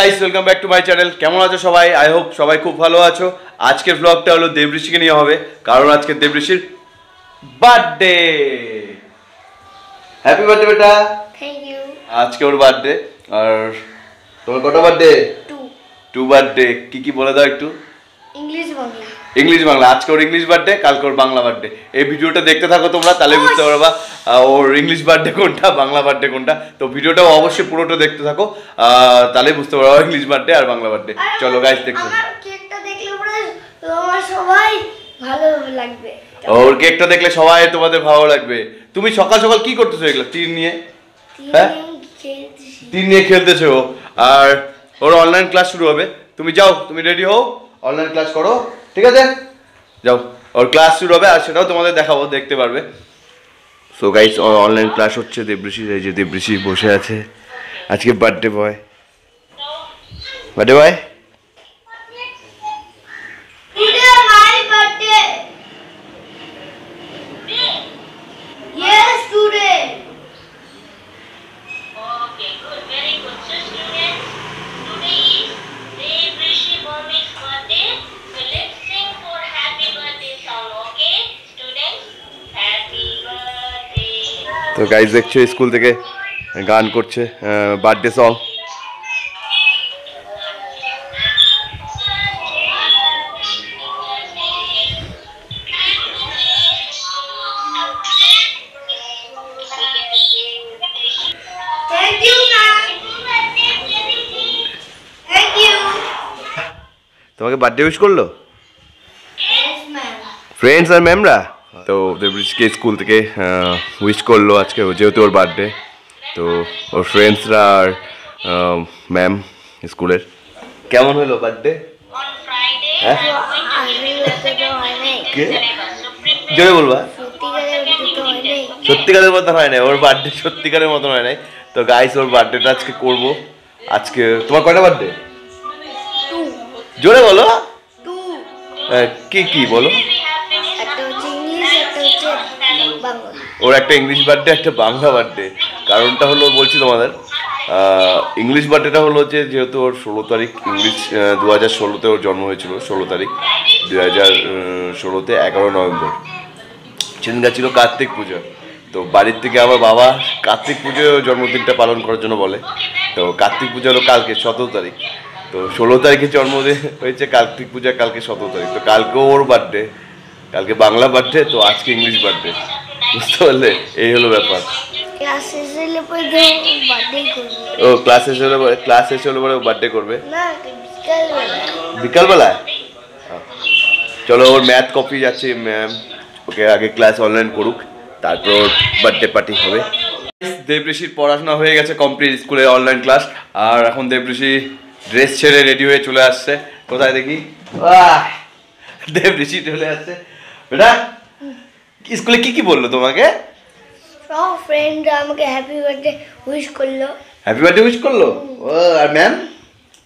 Guys, welcome back to my channel. কেমন আছো সবাই? আই হোপ সবাই খুব ভালো আছো। আজকের ব্লগটা হলো দেবঋষিকে নিয়ে হবে, কারণ আজকে দেবঋষির বার্থডে। হ্যাপি বার্থডে বেটা। Thank you. আজকে ওর বার্থডে। আর তোমার কটা বার্থডে? Two birthday. কি বলে দাও একটু। ইংলিশ বাংলা। আজকে ওর ইংলিশ বার্থডে, কালকে ওর বাংলা বার্থডে। এই ভিডিওটা দেখতে থাকো তোমরা, তাহলে বুঝতে পারবা ওর ইংলিশ বার্থডে কোনটা, বাংলা বার্থডে কোনটা। তো ভিডিওটাও অবশ্যই পুরোটা দেখতে থাকো, তাহলে বুঝতে পারবা ইংলিশ বার্থডে আর বাংলা বার্থডে। চলো গাইস দেখো। আমার কেকটা দেখলে পরে তোমার সবাই ভালো লাগবে। ওর কেকটা দেখলে সবাই তোমাদের ভালো লাগবে। তুমি সকাল সকাল কি করতেছো এগুলো টিন নিয়ে? হ্যাঁ, টিন নিয়ে খেলতেছো। আর ওর অনলাইন ক্লাস শুরু হবে, তুমি যাও, তুমি রেডি হও, অনলাইন ক্লাস করো, ঠিক আছে? যাও, ওর ক্লাস শুরু হবে আর সেটাও তোমাদের দেখাবো, দেখতে পারবে। সো গাইস, অনলাইন ক্লাস হচ্ছে দেবঋষির। এই যে দেবঋষি বসে আছে, আজকে birthday boy. Birthday boy, Today my birthday. Yes, today. Okay, good, very good. So students, today is Debrishi Mommy's birthday. So let's sing for happy birthday song, okay? Students, happy birthday. তো guys দেখছো school থেকে গান করছে birthday song. Thank you, ma'am. Thank you. তোমাকে birthday wish করলো Yes, ma'am. Friends আর ম্যামরা। তো দেবঋষিকে school থেকে wish করলো আজকে, যেহেতু ওর বার্থডে। তো ওর ফ্রেন্ডসরা আর ম্যাম স্কুলের। কেমন হলো বার্থডে? On Friday, হ্যাঁ, আমি বলতে তো হয় নাই। কে so prepare. জোরে বলবা। সত্যিকারের বলতে তো হয় নাই। সত্যিকারের মতন হয় নাই, ওর বার্থডে সত্যিকারের মতন হয় নাই। তো গাইস, ওর বার্থডেটা আজকে করব। আজকে তোমার কয়টা বার্থডে? জোরে বলো। কি বলো? একটা হচ্ছে ইংলিশ, একটা হচ্ছে বাংলা। ওর একটা ইংলিশ বার্থডে, একটা বাংলা বার্থডে। কারণটা হলো বলছি তোমাদের, ইংলিশ বার্থডেটা হলো যেহেতু ওর 16 তারিখ, ইংলিশ 2016-তে ওর জন্ম হয়েছিল, 16 তারিখ 2016-তে 11 নভেম্বর। সেদিনটা ছিল কার্তিক পুজো। তো বাড়ির থেকে আমার বাবা কার্তিক পুজো জন্মদিনটা পালন করার জন্য বলে। তো কার্তিক পুজো হলো কালকে 17 তারিখ। তো 16 তারিখে জন্মদিন হয়েছে, কার্তিক পূজা কালকে 17 তারিখ। তো কালকে ওর বার্থডে, কালকে বাংলা বার্থডে, তো আজকে ইংলিশ বার্থডে। বুঝতে পারলে? এই হলো ব্যাপার। ক্লাস শেষ হলে পরে তো বার্থডে করবে। ও ক্লাস শেষ হলে পরে ও বার্থডে করবে না, বিকালবেলা। বিকালবেলায়। চলো, ওর ম্যাথ কপি যাচ্ছে ম্যাম, ওকে আগে ক্লাস অনলাইন করুক, তারপর ওর বার্থডে পার্টি হবে। দেবঋষির পড়াশোনা হয়ে গেছে কমপ্লিট, স্কুলে অনলাইন ক্লাস। আর এখন দেবঋষি ড্রেস ছেড়ে রেডি হয়ে চলে আসছে। কোথায় দেখি? দেবঋষি চলে আসছে। বেটা, স্কুলে কি বললো তোমাকে? সব ফ্রেন্ডরা আমাকে হ্যাপি বার্থডে উইশ করলো। হ্যাপি বার্থডে উইশ করলো। ও, আর ম্যাম?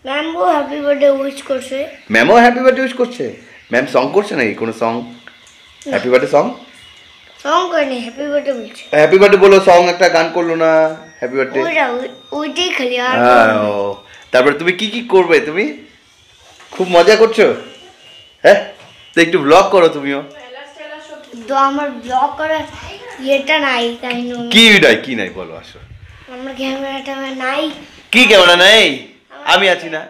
ম্যামও হ্যাপি বার্থডে উইশ করছে। ম্যামও হ্যাপি বার্থডে উইশ করছে। ম্যাম সং করছে নাকি কোনো সং? হ্যাপি বার্থডে সং করেনি, হ্যাপি বার্থডে বলছে। হ্যাপি বার্থডে বলো, সং একটা গান করলো না? Happy birthday. ওইটাই খালি আর তারপরে তুমি কি করবে? তুমি খুব মজা করছো, হ্যাঁ? তো একটু ব্লগ করো তুমিও। তো আমার ব্লগ করার ইয়েটা নাই, তাই কি নাই বলো, আসো। আমার ক্যামেরাটা নাই। কি ক্যামেরা নাই? আমি আছি না?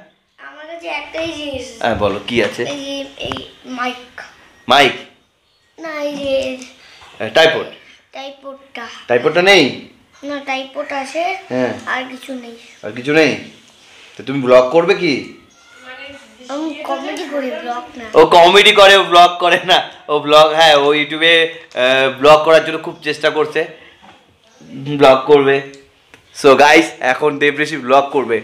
আমার কাছে একটাই জিনিস। হ্যাঁ বলো, কি আছে? এই মাইক। মাইক না, এই যে টাইপড। টাইপডটা নেই? না, টাইপড আছে, হ্যাঁ। আর কিছু নেই। আর কিছু নেই? তো তুমি ব্লগ করবে কি? আমি কমেডি করি, ব্লগ না। ও কমেডি করে, ও ব্লগ করে না। ও ব্লগ, হ্যাঁ, ও ইউটিউবে ব্লগ করার জন্য খুব চেষ্টা করছে, ব্লগ করবে। সো গাইস, এখন দেবঋষি ব্লগ করবে।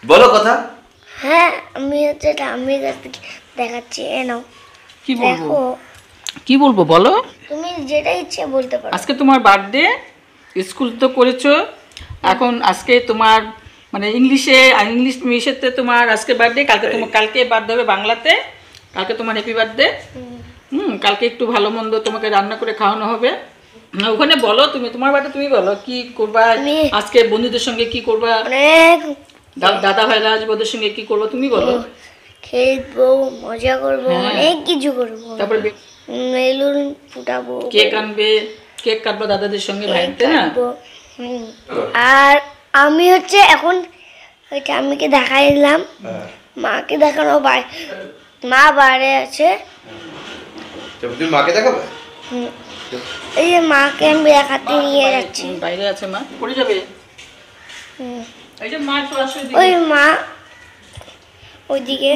বলো কথা। হ্যাঁ, আমি হচ্ছে আমি দেখাচ্ছি, এ নাও। কি বলবো? দেখো, কি বলবো বলো? তুমি যেটা ইচ্ছে বলতে পারো। আজকে তোমার বার্থডে, স্কুল তো করেছো, এখন আজকে তোমার মানে ইংলিশ মিশেতে তোমার আজকে বার্থডে, কালকে বার্থডে হবে বাংলাতে, কালকে তোমার হ্যাপি বার্থডে। কালকে একটু ভালো মন্দ তোমাকে রান্না করে খাওয়ানো হবে। ওখানে বলো, তুমি তোমার বার্থডে তুমি বলো কি করবা আজকে, বন্ধুদের সঙ্গে কি করবা? অনেক দাদা ভাইরা আসবে, ওদের সঙ্গে কি করবো তুমি বলো? খেলবো, মজা করবো, হ্যাঁ। অনেক কিছু করবো। তারপরে বেলুন ফুটাবো, কেক আনবে, কেক কাটবো দাদাদের সঙ্গে ভাইতে না। কাটবো। আর আমি হচ্ছে এখন ওইটা আমিকে দেখাই দিলাম, মাকে দেখানো, মা বাইরে আছে। তুমি মাকে দেখাবে? এই যে মাকে আমি দেখাতে নিয়ে যাচ্ছি। বাইরে আছে মা, পড়ে যাবে। এই যে মা চলে আসবে। ওই মা ওইদিকে।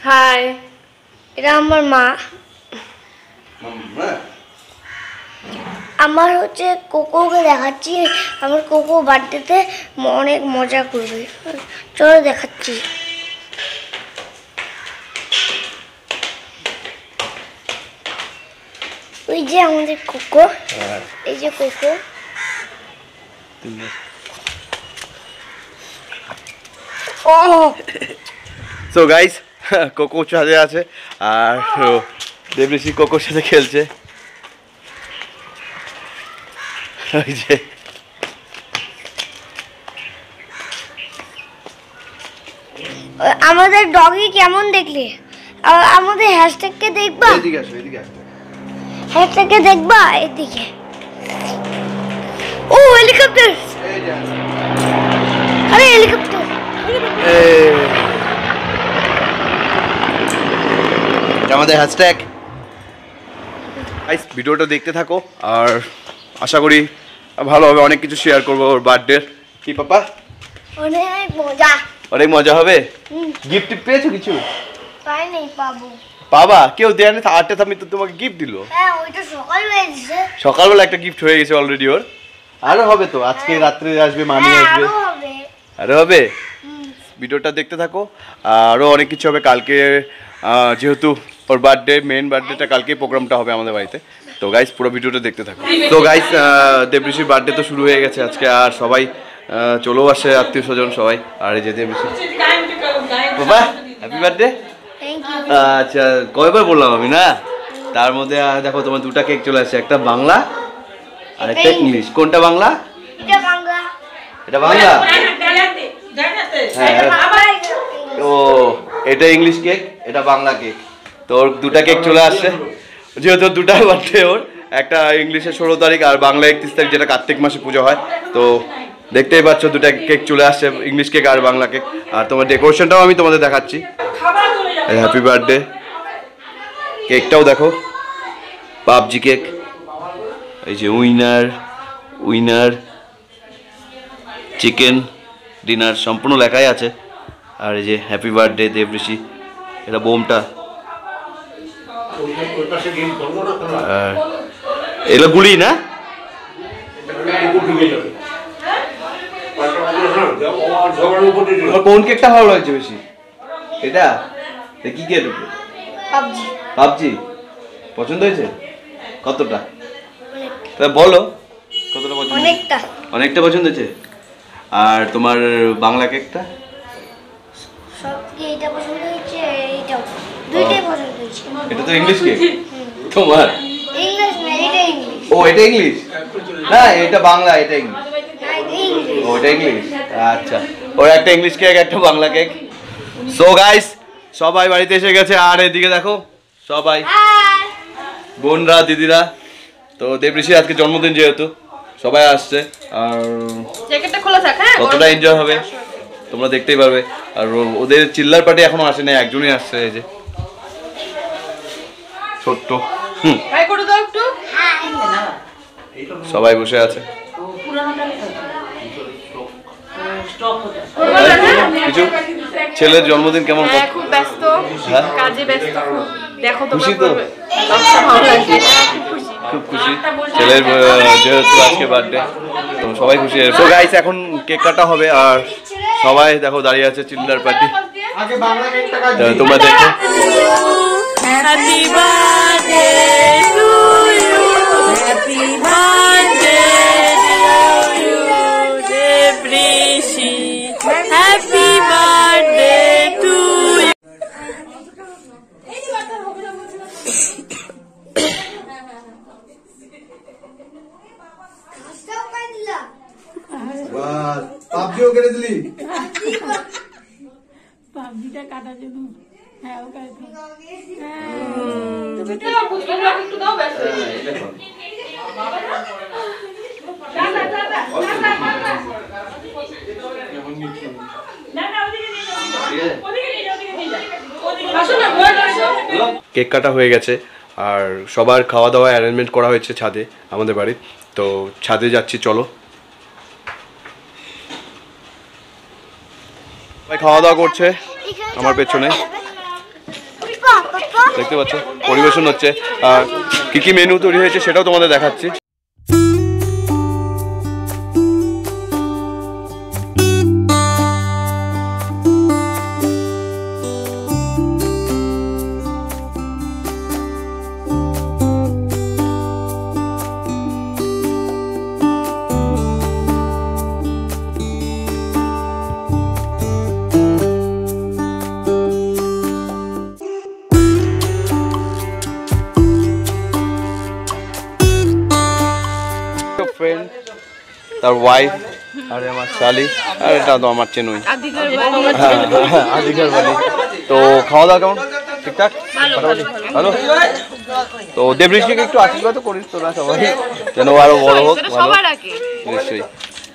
হাই, এটা আমার মা। আমার হচ্ছে কোকোকে দেখাচ্ছি, আমার কোকো বার্থডেতে অনেক মজা করবে, চলো দেখাচ্ছি। ওই যে আমাদের কোকো, এই যে কোকো। সো গাইস, কোকো ছাদে আছে আর দেবঋষি কোকোর সাথে খেলছে। ওই যে আমাদের ডগি কেমন দেখলে? আমাদের হ্যাশট্যাগকে দেখবা, এদিকে আসো, এদিকে আসো। হ্যাশট্যাগকে দেখবা, এদিকে। ও হেলিকপ্টার, আরে হেলিকপ্টার। আমাদের হ্যাশট্যাগ। গাইস, ভিডিওটা দেখতে থাকো আর আশা করি ভালো হবে, অনেক কিছু শেয়ার করবো ওর বার্থডে। কি পাপা? অনেক মজা, অনেক মজা হবে। গিফট পেয়েছো কিছু? পাই নেই, পাবো। বাবা কেউ দেয়নি, আটটা আমি তো তোমাকে গিফট দিল। হ্যাঁ, ওইটা সকাল হয়ে গেছে। সকালবেলা একটা গিফট হয়ে গেছে অলরেডি ওর। আরো হবে তো, আজকে রাত্রে আসবে, মামি হ্যাঁ, আসবে, আরো হবে। আরো হবে। ভিডিওটা দেখতে থাকো, আরো অনেক কিছু হবে কালকে। যেহেতু ওর বার্থডে, মেন বার্থডেটা কালকেই প্রোগ্রামটা হবে আমাদের বাড়িতে। তো গাইস, পুরো ভিডিওটা দেখতে থাকো। তো গাইস, দেবঋষির বার্থডে তো শুরু হয়ে গেছে আজকে, আর সবাই চলেও আসে, আত্মীয় স্বজন সবাই। আর এই যে দেবঋষি, বাবা হ্যাপি বার্থডে। Thank you. আচ্ছা, কয়বার বললাম আমি না? তার মধ্যে দেখো তোমার দুটা কেক চলে আসছে, একটা বাংলা আর একটা ইংলিশ। কোনটা বাংলা? এটা বাংলা। এটা বাংলা। হ্যাঁ, ও এটা ইংলিশ কেক, এটা বাংলা কেক। তো ওর দুটা কেক চলে আসছে, যেহেতু দুটা বার্থডে ওর, একটা ইংলিশে 16 তারিখ আর বাংলা 31 তারিখ, যেটা কার্তিক মাসে পুজো হয়। তো দেখতেই পাচ্ছ দুটা কেক চলে আসছে, ইংলিশ কেক আর বাংলা কেক। আর তোমার ডেকোরেশনটাও আমি তোমাদের দেখাচ্ছি। হ্যাপি বার্থডে কেকটাও দেখো, পাবজি কেক। এই যে উইনার, উইনার চিকেন ডিনার সম্পূর্ণ লেখাই আছে। আর এই যে হ্যাপি বার্থডে দেবঋষি, এটা বোমটা। আর এগুলো গুলি না? কোন কেকটা ভালো লাগছে বেশি? এটা কি কেক? পাবজি। পাবজি পছন্দ হয়েছে? কতটা তা বলো, কতটা পছন্দ? অনেকটা। অনেকটা পছন্দ হয়েছে। আর তোমার বাংলা কেকটা? সব কি এটা পছন্দ হয়েছে, এইটাও দুইটাই পছন্দ হয়েছে। এটা তো ইংলিশ কেক তোমার। ইংলিশ না, এটা ইংলিশ। ও এটা ইংলিশ না, এটা বাংলা, এটা ইংলিশ। না, এটা ইংলিশ। ও এটা ইংলিশ, আচ্ছা। ওর একটা ইংলিশ কেক, একটা বাংলা কেক। সো গাইস, সবাই বাড়িতে এসে গেছে। আর এদিকে দেখো সবাই, হাই। বোনরা, দিদিরা। তো দেবঋষি আজকে জন্মদিন, যেহেতু সবাই আসছে। আর জ্যাকেটটা খোলা থাক। হ্যাঁ, কতটা এনজয় হবে তোমরা দেখতেই পারবে। আর ওদের চিল্লার পার্টি এখনো আসে না, একজনই আসছে, এই যে ছোট্ট। হাই করে দাও একটু। সবাই বসে আছে। কিছু ছেলের জন্মদিন কেমন? হ্যাঁ, খুব ব্যস্ত, হ্যাঁ? কাজে ব্যস্ত খুব। দেখো তো খুশি তো? ভালো লাগছে। খুব খুশি। খুব খুশি ছেলের যেহেতু আজকে বার্থডে, তো সবাই খুশি। তো গাইস, এখন কেক কাটা হবে আর সবাই দেখো দাঁড়িয়ে আছে, চিল্লার পার্টি। তোমরা দেখো। Happy birthday to you, happy birthday to you Debrishi, happy birthday to you. পাবজিও কেটে দিলি। পাবজিটা কাটার জন্য হ্যাঁ ওকে কেক কাটা হয়ে গেছে আর সবার খাওয়া দাওয়া অ্যারেঞ্জমেন্ট করা হয়েছে ছাদে আমাদের বাড়ি। তো ছাদে যাচ্ছি, চলো। সবাই খাওয়া দাওয়া করছে আমার পেছনে, দেখতে পাচ্ছ পরিবেশন হচ্ছে। আর কি কি মেনু তৈরি হয়েছে সেটাও তোমাদের দেখাচ্ছি। ফ্রেন্ড, তার ওয়াইফ, আর আমার শালি, আর এটা তো আমার চেনই, আদিকার বাড়ি। তো খাওয়া দাওয়া কেমন? ঠিকঠাক? ভালো। তো দেবৃষ্টিকে একটু আশীর্বাদ করিস তোরা সবাই, যেন আরো বড় হোক। ভালো, নিশ্চয়ই।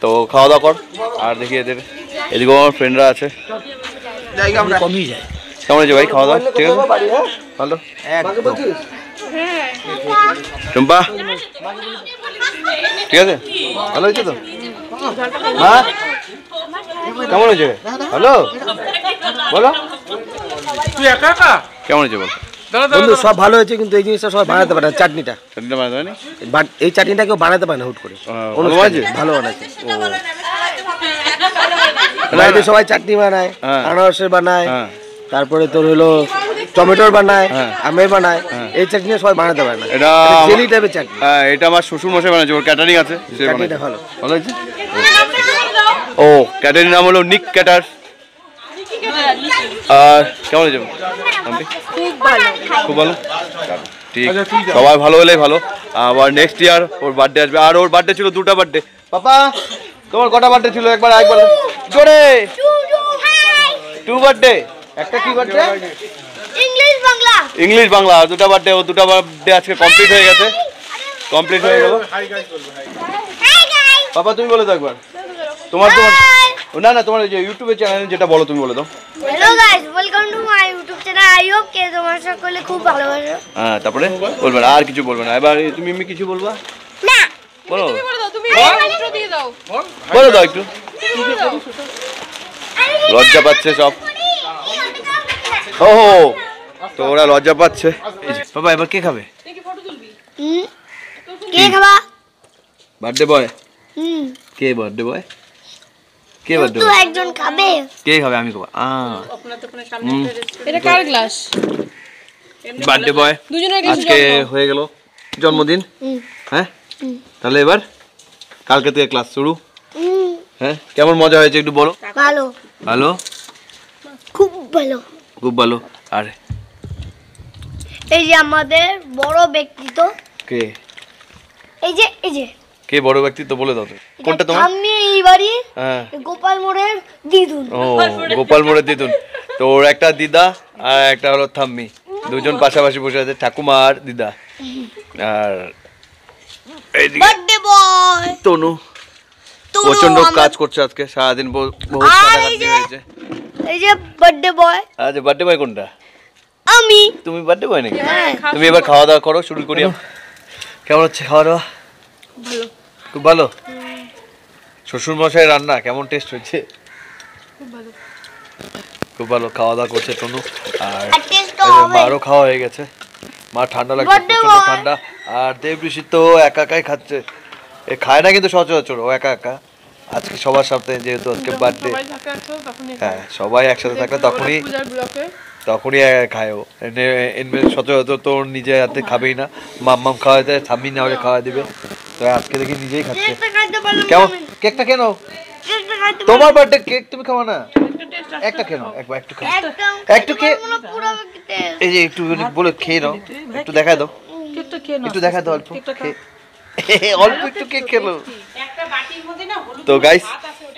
তো খাওয়া দাওয়া কর। আর দেখি এদিকেও আমার ফ্রেন্ডরা আছে। কেমন আছে ভাই খাওয়া দাওয়া? ঠিক আছে, ভালো। টুম্পা ঠিক আছে, ভালো হয়েছে তো? মা কেমন হয়েছে? ভালো, বলো তুই একা একা কেমন হয়েছে বল। বন্ধু সব ভালো হয়েছে, কিন্তু এই জিনিসটা সবাই বানাতে পারে না। চাটনিটা বানাতে পারেনি? এই চাটনিটা কেউ বানাতে পারে না হুট করে। ভালো বানাচ্ছে, বাড়িতে সবাই চাটনি বানায়, আনারসের বানায়, তারপরে তোর হলো টমেটোর বানায়, আমের বানায়। এই চাটনি সবাই বানাতে পারে না, এটা জেলি টাইপের চাটনি। হ্যাঁ, এটা আমার শ্বশুর মশাই বানাচ্ছে, ওর ক্যাটারিং আছে, সে বানাচ্ছে। ভালো ভালো হয়েছে। ও ক্যাটারিং নাম হলো নিক ক্যাটার। আর কেমন হয়েছে? খুব ভালো, ঠিক। সবাই ভালো হলেই ভালো। আবার নেক্সট ইয়ার ওর বার্থডে আসবে। আর ওর বার্থডে ছিল 2টা বার্থডে। পাপা তোমার কটা বার্থডে ছিল? একবার জোরে। 2 বার্থডে। একটা কি বার্থডে? ইংলিশ বাংলা। 2টা বার্থডে। ও 2টা বার্থডে আজকে কমপ্লিট হয়ে গেছে, কমপ্লিট হয়ে গেল। পাপা তুমি বলে দাও একবার তোমার না না তোমার যে ইউটিউবে চ্যানেল যেটা বলো তুমি বলে দাও। Hello guys, welcome to my YouTube channel. I hope কে তোমার সকলে খুব ভালোবাসো। হ্যাঁ, তারপরে বলবে না, আর কিছু বলবে না। এবার তুমি এমনি কিছু বলবা? না, বলো, তুমি ইন্ট্রো দিয়ে দাও। বলে দাও একটু। লজ্জা পাচ্ছে সব। ও তো ওরা লজ্জা পাচ্ছে। বাবা এবার কে খাবে? কে খাবা? Birthday boy. কে বার্থডে বয়? কে বার্থডে তো বয়? একজন খাবে। কে খাবে? আমি খাবো। এটা কার গ্লাস? বার্থডে বয় আজকে হয়ে গেল জন্মদিন। হ্যাঁ, তাহলে এবার কালকে থেকে ক্লাস শুরু। হ্যাঁ, কেমন মজা হয়েছে একটু বলো। ভালো, ভালো, খুব ভালো, খুব ভালো। আর এই যে আমাদের বড় ব্যক্তিত্ব, কে এই যে কে বড় ব্যক্তিত্ব বলে দাও তো। কোনটা তোমার? আমি এই বাড়ি হ্যাঁ, গোপাল মোড়ের দিদুন। ও গোপাল মোড়ের দিদুন। তো ওর একটা দিদা আর একটা হলো থাম্মি, দুজন পাশাপাশি বসে আছে, ঠাকুমা আর দিদা। আর বার্থডে বয় তনু প্রচন্ড কাজ করছে আজকে সারাদিন, বহুত কাটাকাটি হয়েছে। এই যে বার্থডে বয়। আচ্ছা, বার্থডে বয় কোনটা? আমি। তুমি বার্থডে বয় নাকি? তুমি এবার খাওয়া দাওয়া করো, শুরু করি। কেমন হচ্ছে খাওয়া দাওয়া? ভালো, খুব ভালো। শ্বশুর মশাই রান্না কেমন টেস্ট হয়েছে? খুব ভালো, খুব ভালো। খাওয়া দাওয়া করছে তনু। আর হবে। মারও খাওয়া হয়ে গেছে। মা ঠান্ডা লাগছে, প্রচন্ড ঠান্ডা। আর দেবঋষি তো একা একাই খাচ্ছে। এ খায় না কিন্তু সচরাচর, ও একা একা। আজকে সবার সাথে যেহেতু আজকে বার্থডে, হ্যাঁ সবাই একসাথে থাকলে তখনই খায় ও। সচরাচর তো নিজে হাতে খাবেই না, মাম্মাম খাওয়া দেয়, স্বামী না হলে খাওয়া দিবে। তো আজকে দেখি নিজেই খাচ্ছে। কেমন? কেকটা কেন? তোমার বার্থডে কেক তুমি খাওয়া না? একটা কেন? একবার একটু খাও, একটু খেয়ে, এই যে একটু বলে খেয়ে নাও, একটু দেখায় দাও, একটু দেখায় দাও, অল্প অল্প একটু কেক খেলো। তো গাইস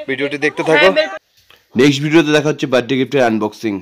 ভিডিওটি দেখতে থাকো। নেক্সট ভিডিওতে দেখা হচ্ছে বার্থডে গিফটের আনবক্সিং।